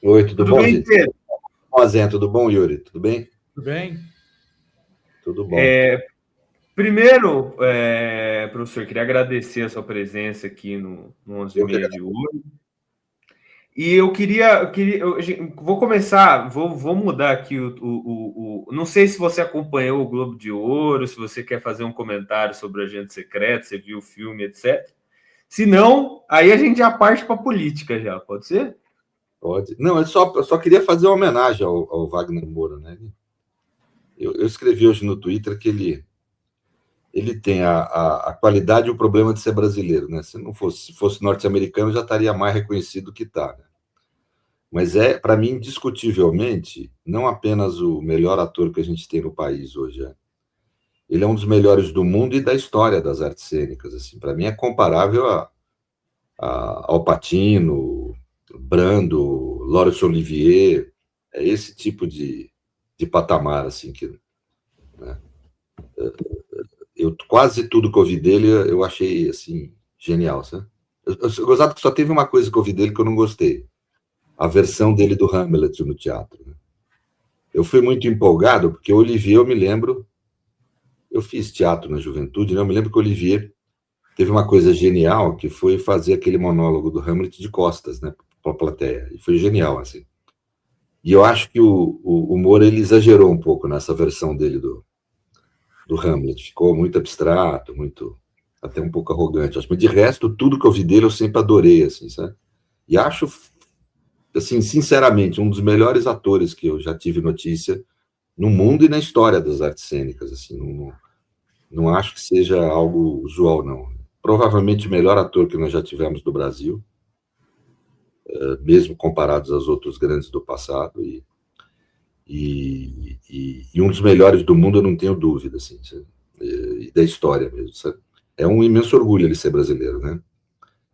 Oi, tudo Tudo bom, bem, gente? Pedro? Boazinha, tudo bom, Yuri? Tudo bem? Tudo bem? Tudo bom. Primeiro, professor, queria agradecer a sua presença aqui no 11 e Eu que meia de hoje. E vou começar, vou mudar aqui não sei se você acompanhou o Globo de Ouro, se você quer fazer um comentário sobre o Agente Secreto, você viu o filme, etc. Se não, aí a gente já parte para a política já, pode ser? pode. Não, eu só queria fazer uma homenagem ao Wagner Moura, né? Eu escrevi hoje no Twitter que ele tem a qualidade e o problema de ser brasileiro, né? Se fosse norte-americano, já estaria mais reconhecido que está, né? Mas para mim, indiscutivelmente, não apenas o melhor ator que a gente tem no país hoje. Ele é um dos melhores do mundo e da história das artes cênicas. Assim, para mim, é comparável Al Pacino, Brando, Laurence Olivier, é esse tipo de patamar, assim, que, né? Quase tudo que eu vi dele, eu achei, assim, genial, sabe? Gozado que só teve uma coisa que eu vi dele que eu não gostei, a versão dele do Hamlet no teatro, né? Eu fui muito empolgado, porque o Olivier, eu me lembro, eu fiz teatro na juventude, né? Eu me lembro que o Olivier teve uma coisa genial, que foi fazer aquele monólogo do Hamlet de costas, né, para a plateia, e foi genial, assim. E eu acho que o Moura ele exagerou um pouco nessa versão dele do Hamlet. Ficou muito abstrato, muito até um pouco arrogante. Mas de resto, tudo que eu vi dele eu sempre adorei, assim, sabe? E acho, assim, sinceramente, um dos melhores atores que eu já tive notícia no mundo e na história das artes cênicas. Assim, não acho que seja algo usual, não. Provavelmente o melhor ator que nós já tivemos do Brasil, mesmo comparados aos outros grandes do passado. E um dos melhores do mundo, eu não tenho dúvida, assim, e da história mesmo, sabe? É um imenso orgulho ele ser brasileiro, né?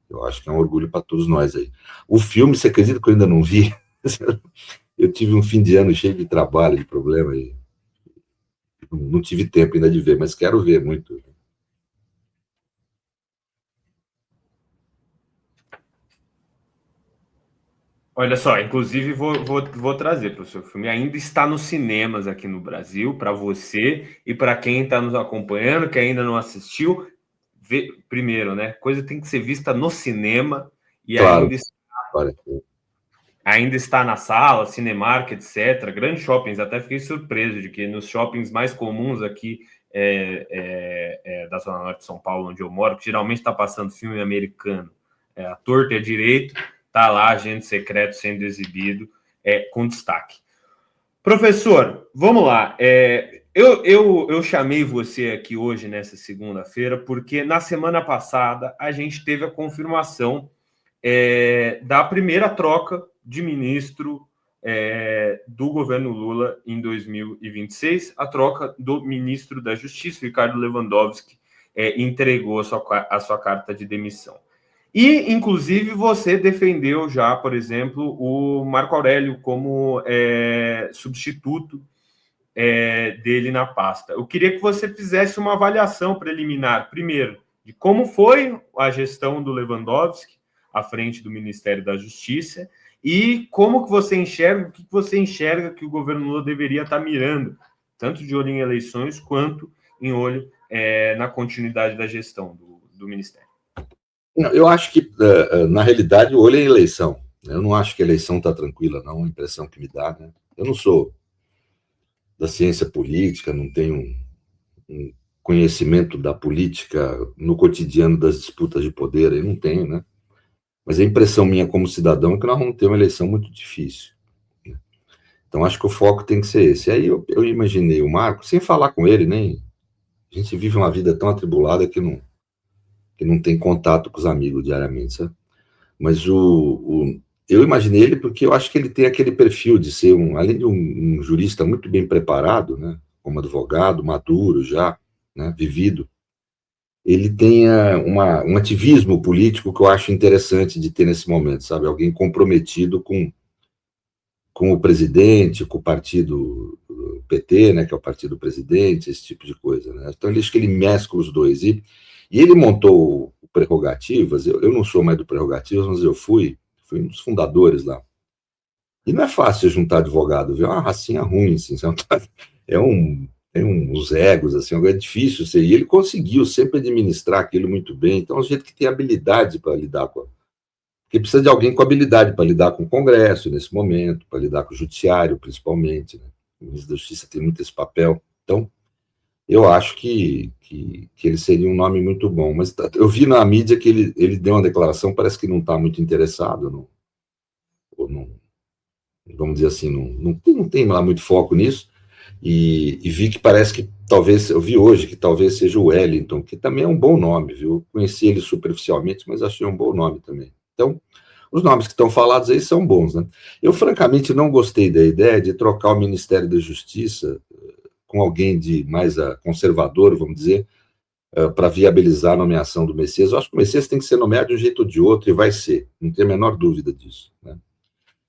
Eu acho que é um orgulho para todos nós aí. O filme, você acredita que eu ainda não vi? Eu tive um fim de ano cheio de trabalho, de problema, e não tive tempo ainda de ver, mas quero ver muito. Olha só, inclusive vou trazer para o seu filme. Ainda está nos cinemas aqui no Brasil, para você e para quem está nos acompanhando, que ainda não assistiu. Primeiro, né? Coisa tem que ser vista no cinema e Claro, olha, ainda está na sala, Cinemark, etc. Grandes shoppings, até fiquei surpreso de que nos shoppings mais comuns aqui da Zona Norte de São Paulo, onde eu moro, que geralmente está passando filme americano, a torta e a direito, está lá Agente Secreto sendo exibido com destaque. Professor, vamos lá. Eu chamei você aqui hoje, nessa segunda-feira, porque na semana passada a gente teve a confirmação da primeira troca de ministro do governo Lula em 2026, a troca do ministro da Justiça, Ricardo Lewandowski, entregou a sua carta de demissão. E, inclusive, você defendeu já, por exemplo, o Marco Aurélio como substituto dele na pasta. Eu queria que você fizesse uma avaliação preliminar, primeiro, de como foi a gestão do Lewandowski à frente do Ministério da Justiça e como que você enxerga, o que você enxerga que o governo Lula deveria estar mirando, tanto de olho em eleições quanto em olho na continuidade da gestão do Ministério. eu acho que, na realidade, o olho é a eleição. Eu não acho que a eleição está tranquila, não, a impressão que me dá, né? Eu não sou da ciência política, não tenho um conhecimento da política no cotidiano das disputas de poder, eu não tenho, né? Mas a impressão minha como cidadão é que nós vamos ter uma eleição muito difícil, né? Então acho que o foco tem que ser esse. Aí eu imaginei o Marco, sem falar com ele, nem a gente vive uma vida tão atribulada que não tem contato com os amigos diariamente, sabe? Mas eu imaginei ele porque eu acho que ele tem aquele perfil de ser, além de um jurista muito bem preparado, né, como advogado, maduro já, né, vivido, ele tem um ativismo político que eu acho interessante de ter nesse momento, sabe? Alguém comprometido com o presidente, com o partido PT, né, que é o partido do presidente, esse tipo de coisa, né? Então, acho que ele mescla os dois. E ele montou o Prerrogativas, eu não sou mais do Prerrogativas, mas eu fui um dos fundadores lá. E não é fácil juntar advogado, viu? É uma racinha ruim, assim, tem uns egos, assim, é difícil ser. E ele conseguiu sempre administrar aquilo muito bem. Então, é um jeito que tem habilidade para lidar com. Porque precisa de alguém com habilidade para lidar com o Congresso nesse momento, para lidar com o Judiciário, principalmente. Né? O ministro da Justiça tem muito esse papel. Então, eu acho que ele seria um nome muito bom. Mas eu vi na mídia que ele deu uma declaração, parece que não está muito interessado, vamos dizer assim, não tem lá muito foco nisso. E vi que parece que talvez, eu vi hoje que talvez seja o Wellington, que também é um bom nome, viu? Conheci ele superficialmente, mas achei um bom nome também. Então, os nomes que estão falados aí são bons, né? Eu, francamente, não gostei da ideia de trocar o Ministério da Justiça com alguém de mais conservador, vamos dizer, para viabilizar a nomeação do Messias. Eu acho que o Messias tem que ser nomeado de um jeito ou de outro, e vai ser, não tenho a menor dúvida disso, né?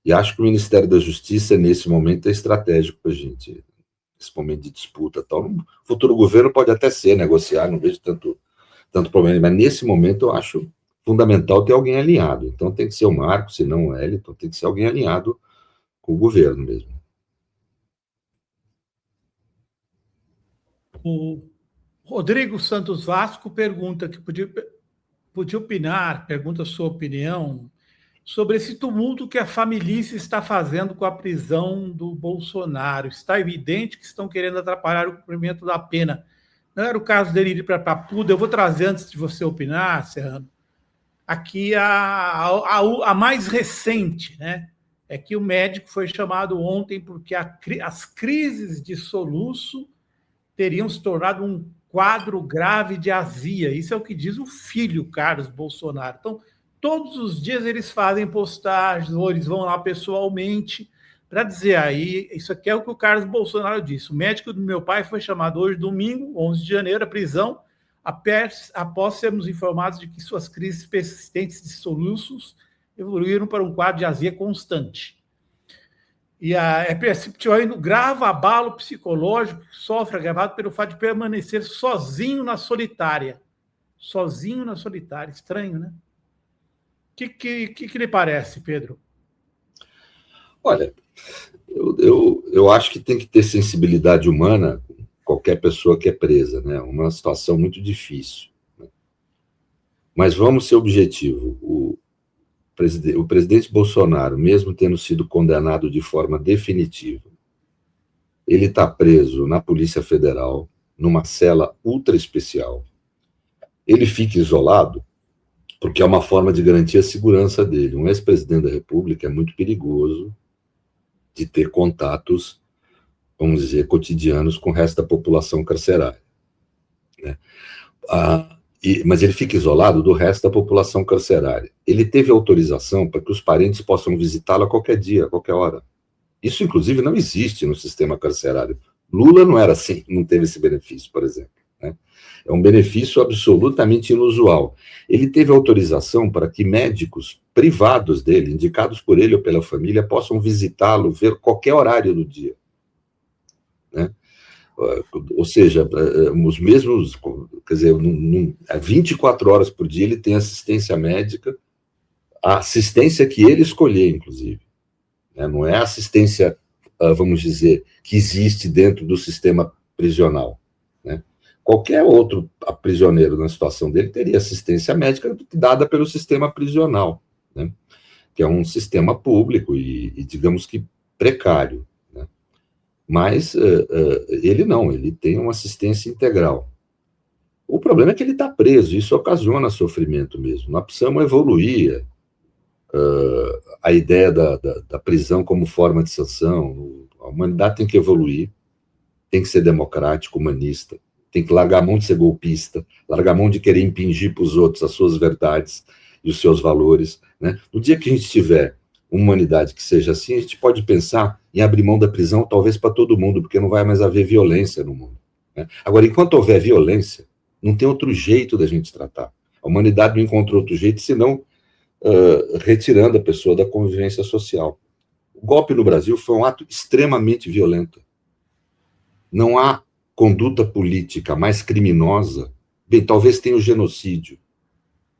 E acho que o Ministério da Justiça, nesse momento, é estratégico para a gente, nesse momento de disputa. Tal. No futuro governo pode até ser negociar, não vejo tanto problema, mas nesse momento eu acho fundamental ter alguém alinhado. Então tem que ser o Marcos, se não o Wellington, tem que ser alguém alinhado com o governo mesmo. O Rodrigo Santos Vasco pergunta que podia opinar, pergunta a sua opinião sobre esse tumulto que a família está fazendo com a prisão do Bolsonaro. Está evidente que estão querendo atrapalhar o cumprimento da pena. Não era o caso dele ir para Papuda. Eu vou trazer, antes de você opinar, Serrano, aqui a mais recente, né? É que o médico foi chamado ontem porque as crises de soluço teriam se tornado um quadro grave de azia. Isso é o que diz o filho, Carlos Bolsonaro. Então, todos os dias eles fazem postagens, ou eles vão lá pessoalmente para dizer aí, isso aqui é o que o Carlos Bolsonaro disse. O médico do meu pai foi chamado hoje, domingo, 11 de janeiro, à prisão, após sermos informados de que suas crises persistentes de soluços evoluíram para um quadro de azia constante. E é perceptível grave abalo psicológico que sofre agravado pelo fato de permanecer sozinho na solitária. Sozinho na solitária. Estranho, né? O que lhe parece, Pedro? Olha, eu acho que tem que ter sensibilidade humana qualquer pessoa que é presa, né? Uma situação muito difícil. Né? Mas vamos ser objetivo. O presidente Bolsonaro, mesmo tendo sido condenado de forma definitiva, ele está preso na Polícia Federal, numa cela ultra especial. Ele fica isolado porque é uma forma de garantir a segurança dele. Um ex-presidente da República é muito perigoso de ter contatos, vamos dizer, cotidianos com o resto da população carcerária. Né? Mas ele fica isolado do resto da população carcerária. Ele teve autorização para que os parentes possam visitá-lo a qualquer dia, a qualquer hora. Isso, inclusive, não existe no sistema carcerário. Lula não era assim, não teve esse benefício, por exemplo. Né? É um benefício absolutamente inusual. Ele teve autorização para que médicos privados dele, indicados por ele ou pela família, possam visitá-lo, ver qualquer horário do dia. Né? Ou seja, os mesmos, quer dizer, 24 horas por dia ele tem assistência médica, a assistência que ele escolher, inclusive. Né? Não é a assistência, vamos dizer, que existe dentro do sistema prisional. Né? Qualquer outro prisioneiro na situação dele teria assistência médica dada pelo sistema prisional, né? Que é um sistema público e digamos que precário. Mas ele não, ele tem uma assistência integral. O problema é que ele está preso, isso ocasiona sofrimento mesmo. Nós precisamos evoluir a ideia da prisão como forma de sanção. A humanidade tem que evoluir, tem que ser democrático, humanista, tem que largar a mão de ser golpista, largar a mão de querer impingir para os outros as suas verdades e os seus valores. Né? No dia que a gente tiver uma humanidade que seja assim, a gente pode pensar em abrir mão da prisão, talvez para todo mundo, porque não vai mais haver violência no mundo. Né? Agora, enquanto houver violência, não tem outro jeito da gente tratar. A humanidade não encontrou outro jeito, senão retirando a pessoa da convivência social. O golpe no Brasil foi um ato extremamente violento. Não há conduta política mais criminosa, bem, talvez tenha o genocídio,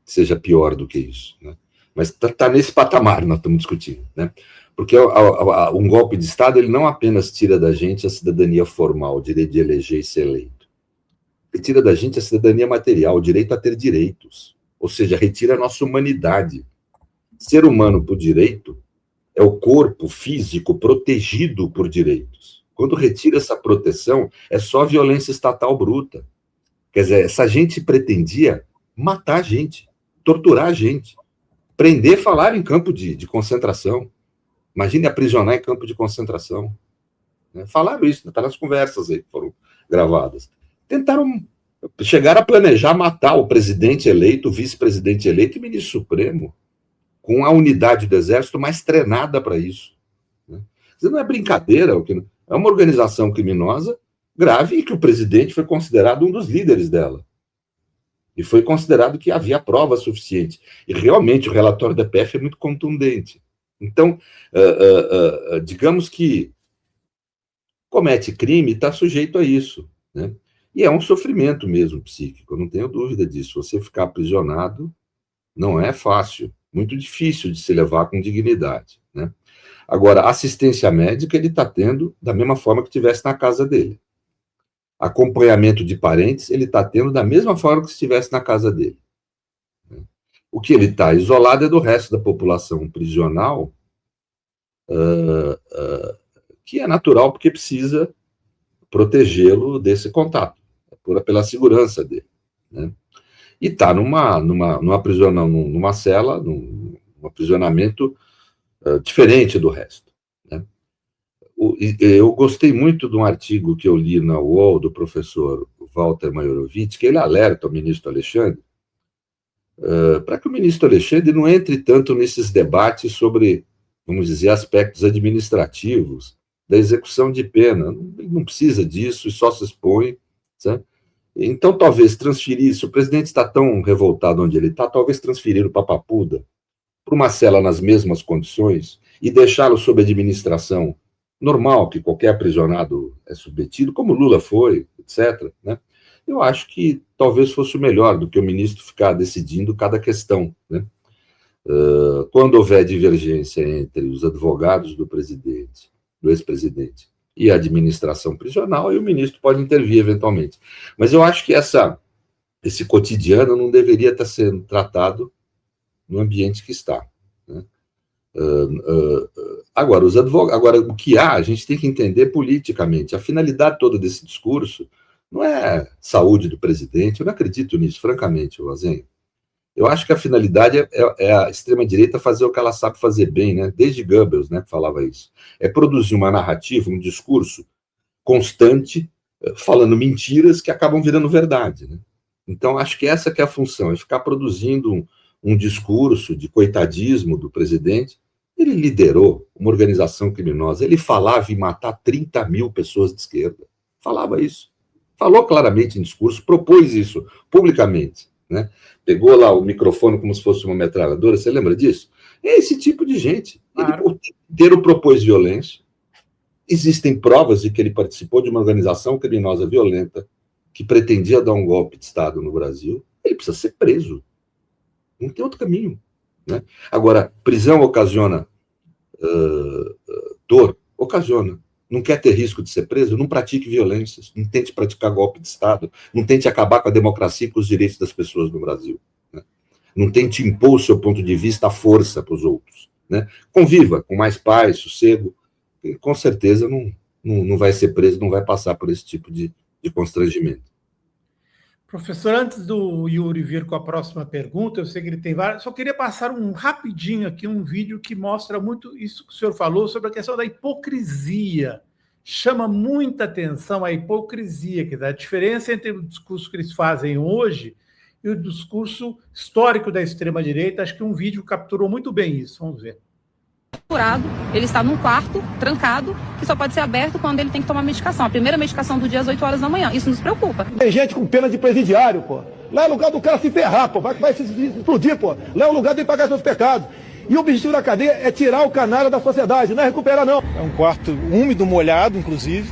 que seja pior do que isso, né? Mas está nesse patamar que nós estamos discutindo, né? Porque um golpe de Estado, ele não apenas tira da gente a cidadania formal, o direito de eleger e ser eleito. Ele tira da gente a cidadania material, o direito a ter direitos. Ou seja, retira a nossa humanidade. Ser humano por direito é o corpo físico protegido por direitos. Quando retira essa proteção, é só violência estatal bruta. Quer dizer, essa gente pretendia matar a gente, torturar a gente, prender, falar em campo de concentração. Imagine aprisionar em campo de concentração. Né? Falaram isso, está nas conversas aí que foram gravadas. Tentaram chegar a planejar matar o presidente eleito, o vice-presidente eleito e o ministro supremo, com a unidade do Exército mais treinada para isso. Né? Isso não é brincadeira, é uma organização criminosa grave e que o presidente foi considerado um dos líderes dela. E foi considerado que havia prova suficiente. E realmente o relatório da PF é muito contundente. Então, digamos que comete crime e está sujeito a isso. Né? E é um sofrimento mesmo psíquico, eu não tenho dúvida disso. Você ficar aprisionado não é fácil, muito difícil de se levar com dignidade. Né? Agora, assistência médica ele está tendo da mesma forma que estivesse na casa dele. Acompanhamento de parentes ele está tendo da mesma forma que se estivesse na casa dele. O que ele está isolado é do resto da população prisional, que é natural porque precisa protegê-lo desse contato, pela segurança dele. Né? E está numa cela, num aprisionamento diferente do resto. Né? Eu gostei muito de um artigo que eu li na UOL do professor Walter Maiorovitch, que ele alerta o ministro Alexandre, para que o ministro Alexandre não entre tanto nesses debates sobre, vamos dizer, aspectos administrativos da execução de pena. Ele não precisa disso e só se expõe. Sabe? Então, talvez transferir, se o presidente está tão revoltado onde ele está, talvez transferir o Papapuda para uma cela nas mesmas condições e deixá-lo sob administração normal, que qualquer aprisionado é submetido, como Lula foi, etc., né? Eu acho que talvez fosse o melhor do que o ministro ficar decidindo cada questão. Né? Quando houver divergência entre os advogados do presidente, do ex-presidente, e a administração prisional, aí o ministro pode intervir eventualmente. Mas eu acho que esse cotidiano não deveria estar sendo tratado no ambiente que está. Né? Agora, o que a gente tem que entender politicamente. A finalidade toda desse discurso não é saúde do presidente, eu não acredito nisso, francamente, Lazenha. Eu acho que a finalidade é a extrema-direita fazer o que ela sabe fazer bem, né? Desde Goebbels, né, que falava isso. É produzir uma narrativa, um discurso constante, falando mentiras que acabam virando verdade. Né? Então, acho que essa que é a função, é ficar produzindo um discurso de coitadismo do presidente. Ele liderou uma organização criminosa, ele falava em matar 30 mil pessoas de esquerda. Falava isso. Falou claramente em discurso, propôs isso publicamente. Né? Pegou lá o microfone como se fosse uma metralhadora, você lembra disso? É esse tipo de gente. Claro. Ele o tempo inteiro propôs violência. Existem provas de que ele participou de uma organização criminosa violenta que pretendia dar um golpe de Estado no Brasil. Ele precisa ser preso. Não tem outro caminho. Né? Agora, prisão ocasiona dor? Ocasiona. Não quer ter risco de ser preso? Não pratique violências, não tente praticar golpe de Estado, não tente acabar com a democracia e com os direitos das pessoas no Brasil. Né? Não tente impor o seu ponto de vista à força para os outros. Né? Conviva com mais paz, sossego, e com certeza não vai ser preso, não vai passar por esse tipo de constrangimento. Professor, antes do Yuri vir com a próxima pergunta, eu sei que ele tem várias, só queria passar rapidinho aqui um vídeo que mostra muito isso que o senhor falou sobre a questão da hipocrisia. Chama muita atenção a hipocrisia, quer dizer, a diferença entre o discurso que eles fazem hoje e o discurso histórico da extrema-direita. Acho que um vídeo capturou muito bem isso. Vamos ver. Ele está num quarto, trancado, que só pode ser aberto quando ele tem que tomar medicação. A primeira medicação do dia às 8 horas da manhã. Isso nos preocupa. Tem gente com pena de presidiário, pô. Lá é lugar do cara se ferrar, pô. Vai se explodir, pô. Lá é o lugar de pagar seus pecados. E o objetivo da cadeia é tirar o canalha da sociedade, não é recuperar, não. É um quarto úmido, molhado, inclusive,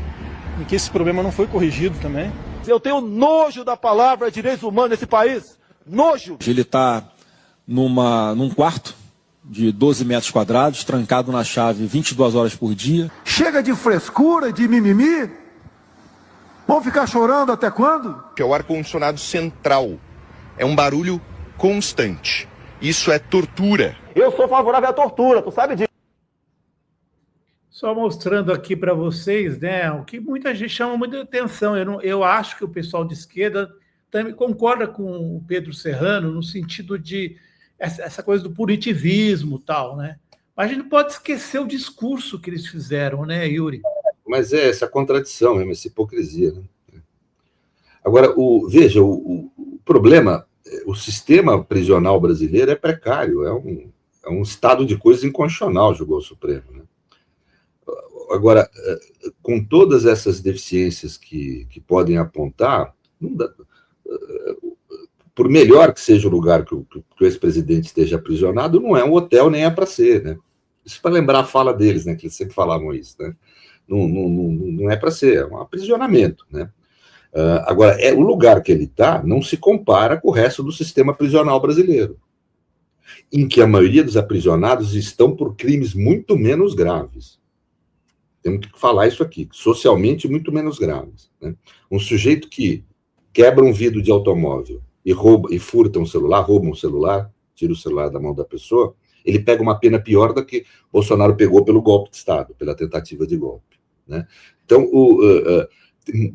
em que esse problema não foi corrigido também. Eu tenho nojo da palavra direitos humanos nesse país. Nojo. Ele está num quarto de 12 metros quadrados, trancado na chave 22 horas por dia. Chega de frescura, de mimimi. Vão ficar chorando até quando? Que é o ar-condicionado central. É um barulho constante. Isso é tortura. Eu sou favorável à tortura, tu sabe disso. Só mostrando aqui para vocês, né, o que muita gente chama muita atenção. Eu acho que o pessoal de esquerda também concorda com o Pedro Serrano no sentido de essa coisa do punitivismo e tal, né? Mas a gente não pode esquecer o discurso que eles fizeram, né, Yuri? Mas é essa contradição mesmo, essa hipocrisia, né? Agora, veja, o problema, o sistema prisional brasileiro é precário, é um estado de coisa inconstitucional, julgou o Supremo, né? Agora, com todas essas deficiências que podem apontar, não dá, por melhor que seja o lugar que o ex-presidente esteja aprisionado, não é um hotel, nem é para ser, né? Isso para lembrar a fala deles, né? Que eles sempre falavam isso, né? Não é para ser, é um aprisionamento, né? Agora, o lugar que ele está não se compara com o resto do sistema prisional brasileiro, em que a maioria dos aprisionados estão por crimes muito menos graves. Temos que falar isso aqui, socialmente muito menos graves, né? Um sujeito que quebra um vidro de automóvel e furta um celular, rouba um celular, tira o celular da mão da pessoa, ele pega uma pena pior do que Bolsonaro pegou pelo golpe de Estado, pela tentativa de golpe, né? Então,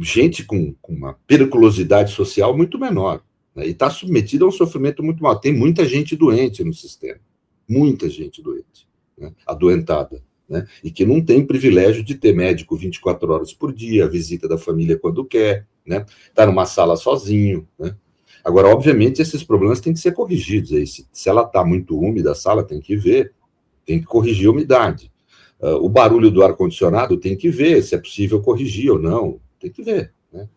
gente com uma periculosidade social muito menor, né? E está submetida a um sofrimento muito maior. Tem muita gente doente no sistema, muita gente doente, né? Adoentada, né? E que não tem privilégio de ter médico 24 horas por dia, a visita da família quando quer, né? Tá numa sala sozinho, né? Agora, obviamente, esses problemas têm que ser corrigidos. Aí, se ela está muito úmida, a sala tem que ver, tem que corrigir a umidade. O barulho do ar-condicionado tem que ver se é possível corrigir ou não, tem que ver, né?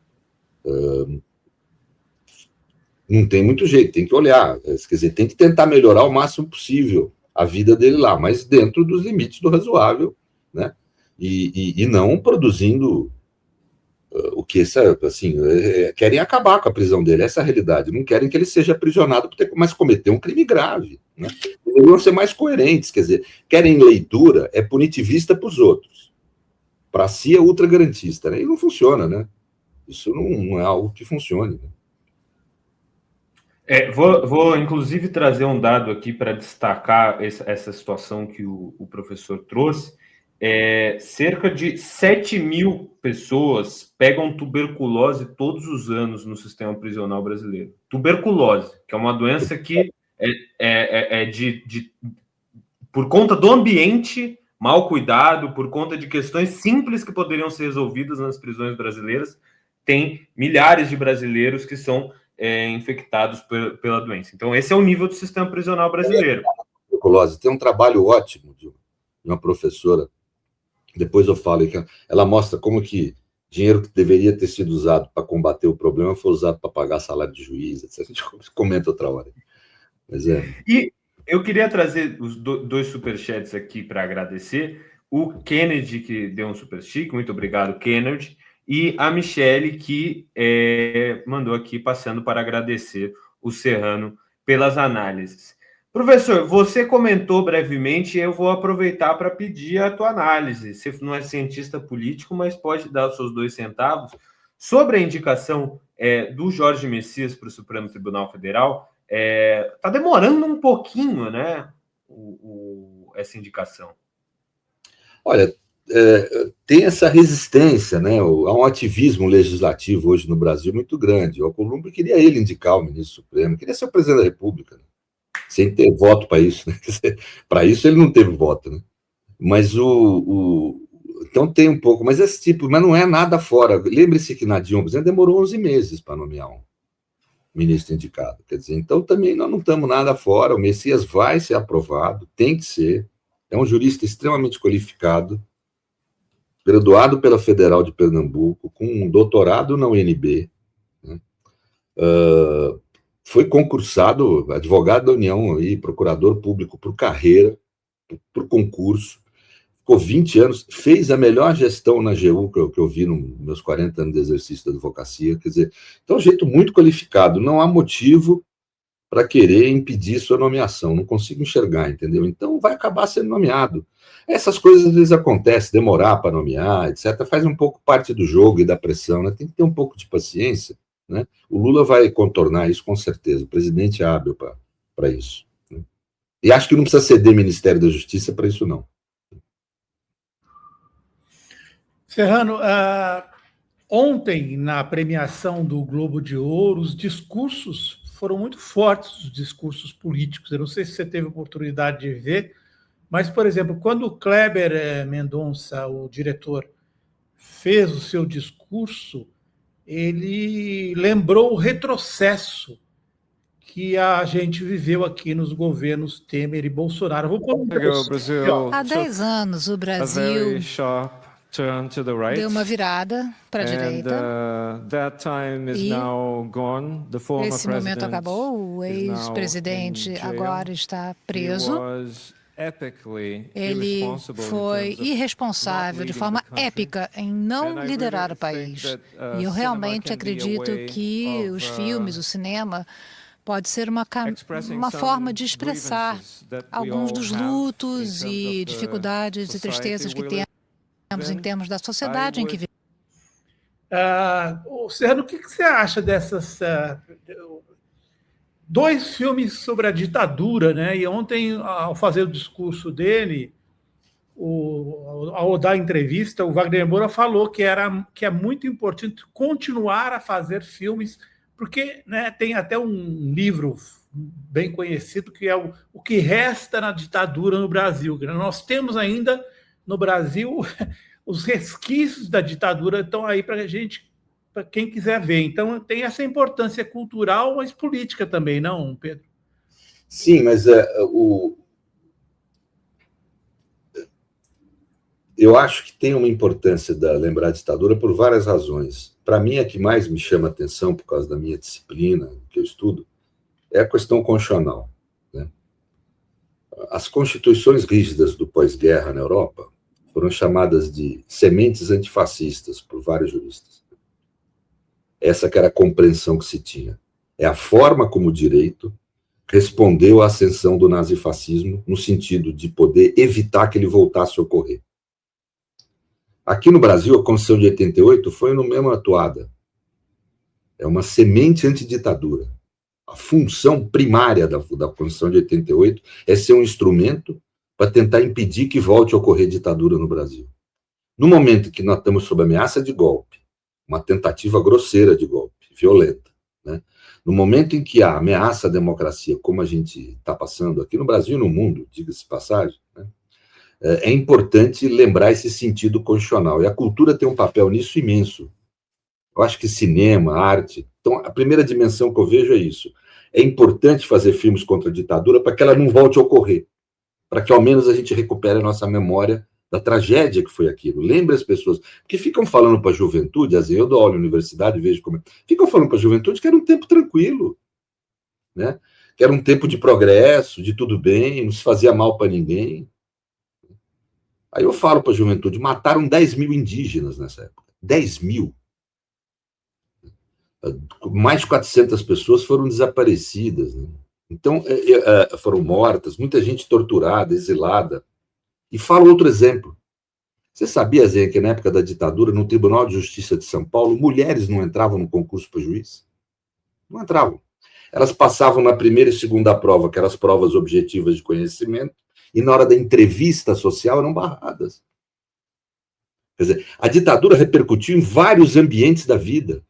Não tem muito jeito, tem que olhar, quer dizer, tem que tentar melhorar o máximo possível a vida dele lá, mas dentro dos limites do razoável, né? E não produzindo o que, assim, querem acabar com a prisão dele, essa é a realidade, não querem que ele seja aprisionado por ter mais cometer um crime grave, né? Deveriam ser mais coerentes, quer dizer, querem leitura, é punitivista para os outros, para si é ultra-garantista, né? E não funciona, né? Isso não é algo que funcione, né? Vou, inclusive, trazer um dado aqui para destacar essa situação que o professor trouxe. Cerca de 7 mil pessoas pegam tuberculose todos os anos no sistema prisional brasileiro. Tuberculose, que é uma doença que por conta do ambiente mal cuidado, por conta de questões simples que poderiam ser resolvidas nas prisões brasileiras, tem milhares de brasileiros que são infectados pela doença. Então, esse é o nível do sistema prisional brasileiro. Tuberculose. Tem um trabalho ótimo de uma professora, depois eu falo, que ela mostra como que dinheiro que deveria ter sido usado para combater o problema foi usado para pagar salário de juiz, etc. A gente comenta outra hora. Mas E eu queria trazer os dois superchats aqui para agradecer. O Kennedy, que deu um superchat, muito obrigado, Kennedy. E a Michele, que mandou aqui, passando para agradecer o Serrano pelas análises. Professor, você comentou brevemente, eu vou aproveitar para pedir a tua análise. Você não é cientista político, mas pode dar os seus 2 centavos sobre a indicação do Jorge Messias para o Supremo Tribunal Federal. Está demorando um pouquinho, né, essa indicação. Olha, tem essa resistência, né? Há um ativismo legislativo hoje no Brasil muito grande. O Alcolumbre queria ele indicar o ministro Supremo, queria ser o presidente da República, né? Sem ter voto para isso, né? Para isso ele não teve voto, né? Mas então tem um pouco, mas esse tipo, mas não é nada fora. Lembre-se que na Dilma demorou 11 meses para nomear um ministro indicado. Quer dizer, então também nós não estamos nada fora. O Messias vai ser aprovado, tem que ser. É um jurista extremamente qualificado, graduado pela Federal de Pernambuco, com um doutorado na UNB, né? Foi concursado, advogado da União, aí, procurador público por carreira, por concurso, ficou 20 anos, fez a melhor gestão na AGU que eu vi nos meus 40 anos de exercício da advocacia, quer dizer, então é um jeito muito qualificado, não há motivo para querer impedir sua nomeação. Não consigo enxergar, entendeu? Então vai acabar sendo nomeado. Essas coisas às vezes acontecem, demorar para nomear, etc. Faz um pouco parte do jogo e da pressão, né? Tem que ter um pouco de paciência, né? O Lula vai contornar isso com certeza. O presidente é hábil para isso, né? E acho que não precisa ceder Ministério da Justiça para isso, não. Serrano, ontem, na premiação do Globo de Ouro, os discursos foram muito fortes, os discursos políticos. Eu não sei se você teve oportunidade de ver, mas, por exemplo, quando o Kleber Mendonça, o diretor, fez o seu discurso, ele lembrou o retrocesso que a gente viveu aqui nos governos Temer e Bolsonaro. Há 10 anos, o Brasil deu uma virada para a direita e esse momento acabou. O ex-presidente agora está preso. Ele foi irresponsável de forma épica em não liderar o país. E eu realmente acredito que os filmes, o cinema, pode ser uma forma de expressar alguns dos lutos e dificuldades e tristezas que temos em termos da sociedade em que vivemos. Serrano, o que você acha dessas... dois filmes sobre a ditadura, né? E ontem, ao fazer o discurso dele, ao dar a entrevista, o Wagner Moura falou que é muito importante continuar a fazer filmes, porque, né, tem até um livro bem conhecido que é o que resta na ditadura no Brasil. Nós temos ainda no Brasil os resquícios da ditadura, estão aí para a gente, para quem quiser ver. Então, tem essa importância cultural, mas política também, não, Pedro? Sim, mas eu acho que tem uma importância lembrar a ditadura por várias razões. Para mim, a que mais me chama a atenção, por causa da minha disciplina, que eu estudo, é a questão constitucional, né? As constituições rígidas do pós-guerra na Europa foram chamadas de sementes antifascistas por vários juristas. Essa que era a compreensão que se tinha. É a forma como o direito respondeu à ascensão do nazifascismo no sentido de poder evitar que ele voltasse a ocorrer. Aqui no Brasil, a Constituição de 88 foi no mesmo atuada. É uma semente antiditadura. A função primária da Constituição de 88 é ser um instrumento para tentar impedir que volte a ocorrer ditadura no Brasil. No momento em que nós estamos sob ameaça de golpe, uma tentativa grosseira de golpe, violenta, né? No momento em que há ameaça à democracia, como a gente está passando aqui no Brasil e no mundo, diga-se passagem, né? É importante lembrar esse sentido constitucional. E a cultura tem um papel nisso imenso. Eu acho que cinema, arte... Então, a primeira dimensão que eu vejo é isso. É importante fazer filmes contra a ditadura para que ela não volte a ocorrer, para que ao menos a gente recupere a nossa memória da tragédia que foi aquilo. Lembre as pessoas, porque ficam falando para a juventude, assim, eu dou aula na universidade e vejo como é, ficam falando para a juventude que era um tempo tranquilo, né? Que era um tempo de progresso, de tudo bem, não se fazia mal para ninguém. Aí eu falo para a juventude, mataram 10 mil indígenas nessa época. 10 mil. Mais de 400 pessoas foram desaparecidas, né? Então, foram mortas, muita gente torturada, exilada. E falo outro exemplo. Você sabia, Zé, que na época da ditadura, no Tribunal de Justiça de São Paulo, mulheres não entravam no concurso para juiz? Não entravam. Elas passavam na primeira e segunda prova, que eram as provas objetivas de conhecimento, e na hora da entrevista social eram barradas. Quer dizer, a ditadura repercutiu em vários ambientes da vida,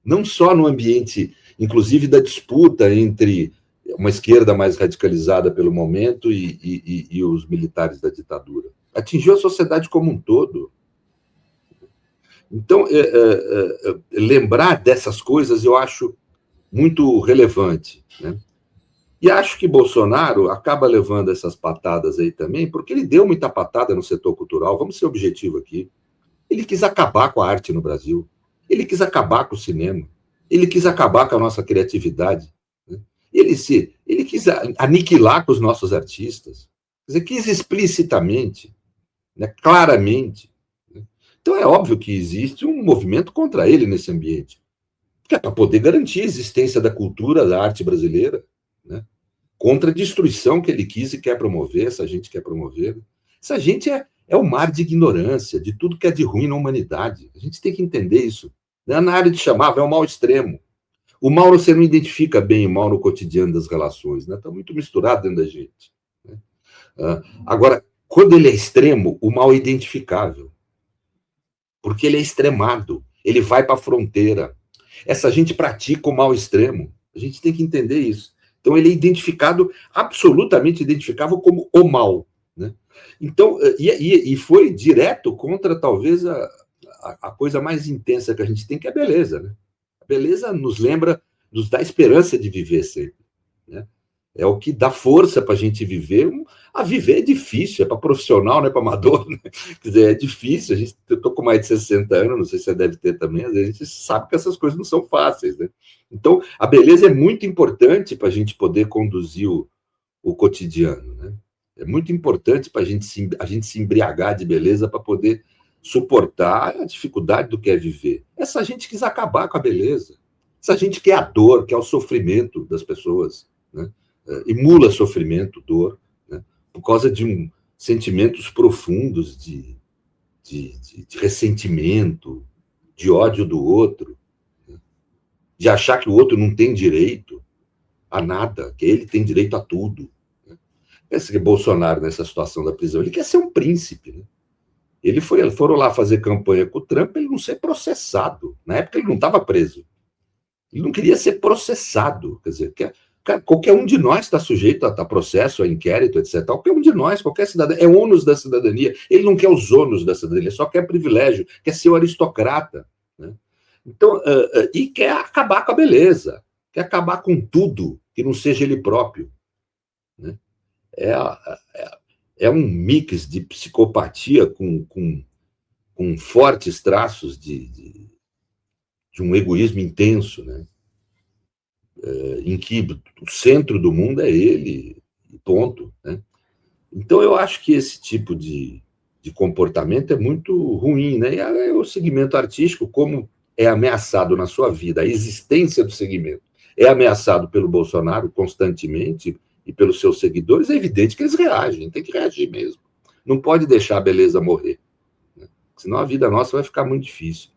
não só no ambiente, inclusive, da disputa entre uma esquerda mais radicalizada pelo momento e os militares da ditadura. Atingiu a sociedade como um todo. Então, lembrar dessas coisas eu acho muito relevante, né? E acho que Bolsonaro acaba levando essas patadas aí também, porque ele deu muita patada no setor cultural, vamos ser objetivo aqui. Ele quis acabar com a arte no Brasil, ele quis acabar com o cinema, ele quis acabar com a nossa criatividade, né? Ele quis aniquilar com os nossos artistas, quer dizer, quis explicitamente, né, claramente, né? Então é óbvio que existe um movimento contra ele nesse ambiente, que é para poder garantir a existência da cultura, da arte brasileira, né? contra a destruição que ele quis e quer promover, essa gente quer promover. Essa gente é o mar de ignorância, de tudo que é de ruim na humanidade. A gente tem que entender isso. Na área de chamava, é o mal extremo. O mal você não identifica bem o mal no cotidiano das relações, né? Está muito misturado dentro da gente. Né? Agora, quando ele é extremo, o mal é identificável. Porque ele é extremado, ele vai para a fronteira. Essa gente pratica o mal extremo. A gente tem que entender isso. Então, ele é identificado, absolutamente identificável como o mal. Né? Então, e foi direto contra, talvez, a coisa mais intensa que a gente tem, que é a beleza. Né? A beleza nos lembra, nos dá esperança de viver sempre. Né? É o que dá força para a gente viver. A viver é difícil, é para profissional, não é para amador. Né? Quer dizer, é difícil. Eu estou com mais de 60 anos, não sei se você deve ter também, às vezes a gente sabe que essas coisas não são fáceis. Né? Então, a beleza é muito importante para a gente poder conduzir o cotidiano. Né? É muito importante para a gente se embriagar de beleza para poder suportar a dificuldade do que é viver. Essa gente quis acabar com a beleza. Essa gente quer a dor, quer o sofrimento das pessoas. Né? Emula sofrimento, dor, né? Por causa de sentimentos profundos de ressentimento, de ódio do outro, né? De achar que o outro não tem direito a nada, que ele tem direito a tudo. Né? Pensa que Bolsonaro, nessa situação da prisão, ele quer ser um príncipe. Né? Foram lá fazer campanha com o Trump para ele não ser processado. Na época ele não estava preso. Ele não queria ser processado. Quer dizer, qualquer um de nós está sujeito a processo, a inquérito, etc. Qualquer um de nós, qualquer cidadão, é ônus da cidadania. Ele não quer os ônus da cidadania, só quer privilégio, quer ser o aristocrata. Né? Então, e quer acabar com a beleza, quer acabar com tudo que não seja ele próprio. Né? É um mix de psicopatia com fortes traços de um egoísmo intenso, né? Em que o centro do mundo é ele, ponto. Né? Então, eu acho que esse tipo de comportamento é muito ruim. Né? E o segmento artístico, como é ameaçado na sua vida, a existência do segmento é ameaçado pelo Bolsonaro constantemente e pelos seus seguidores, é evidente que eles reagem, tem que reagir mesmo. Não pode deixar a beleza morrer. Né? Senão a vida nossa vai ficar muito difícil.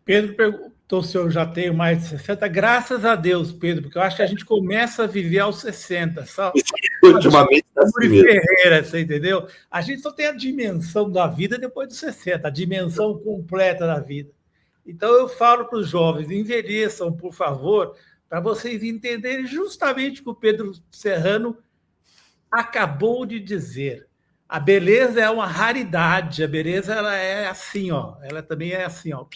Pedro perguntou se eu já tenho mais de 60. Graças a Deus, Pedro, porque eu acho que a gente começa a viver aos 60. Ultimamente está assim mesmo. Ferreira, você entendeu? A gente só tem a dimensão da vida depois dos 60, a dimensão completa da vida. Então, eu falo para os jovens, envelheçam, por favor, para vocês entenderem justamente o que o Pedro Serrano acabou de dizer. A beleza é uma raridade, a beleza ela é assim, ó. Ela também é assim, ó.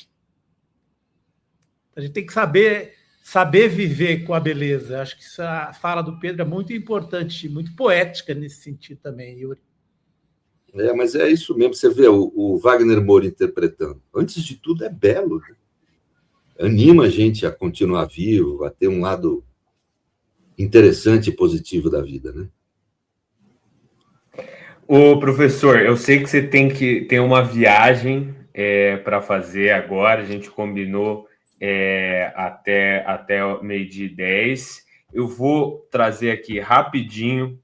A gente tem que saber viver com a beleza. Acho que essa fala do Pedro é muito importante, muito poética nesse sentido também, Yuri. Mas é isso mesmo. Você vê o Wagner Moura interpretando. Antes de tudo, é belo. Né? Anima a gente a continuar vivo, a ter um lado interessante e positivo da vida, né? Ô, professor, eu sei que você tem uma viagem para fazer agora. A gente combinou até o 12h10. Eu vou trazer aqui rapidinho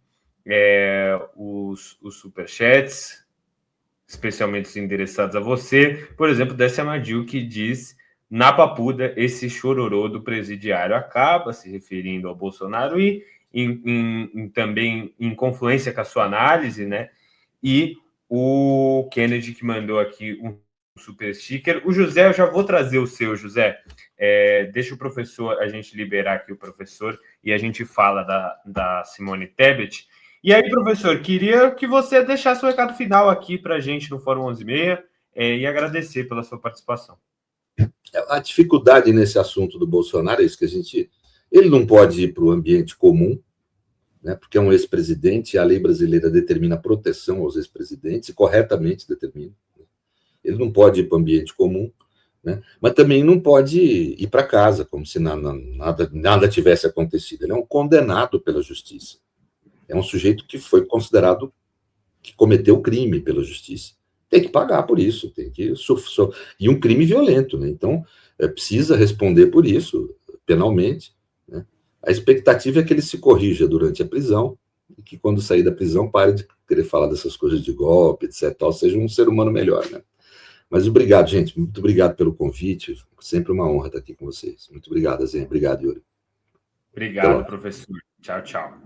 os superchats, especialmente os endereçados a você. Por exemplo, Décia Madil, que diz: na Papuda, esse chororô do presidiário acaba, se referindo ao Bolsonaro e também em confluência com a sua análise, né? E o Kennedy, que mandou aqui um super sticker. O José, eu já vou trazer o seu, José. Deixa o professor, a gente liberar aqui o professor e a gente fala da Simone Tebet. E aí, professor, queria que você deixasse o recado final aqui para a gente no Fórum 11h30 e agradecer pela sua participação. A dificuldade nesse assunto do Bolsonaro é isso, que ele não pode ir para o ambiente comum, né, porque é um ex-presidente e a lei brasileira determina a proteção aos ex-presidentes, e corretamente determina. Ele não pode ir para o ambiente comum, né, mas também não pode ir para casa, como se nada tivesse acontecido. Ele é um condenado pela justiça. É um sujeito que foi considerado que cometeu crime pela justiça. Tem que pagar por isso, e um crime violento, né? Então, precisa responder por isso, penalmente, né? A expectativa é que ele se corrija durante a prisão e que quando sair da prisão pare de querer falar dessas coisas de golpe, etc. Tal, seja um ser humano melhor, né? Mas obrigado, gente. Muito obrigado pelo convite. Sempre uma honra estar aqui com vocês. Muito obrigado, Azenha. Obrigado, Yuri. Obrigado, professor. Tchau, tchau.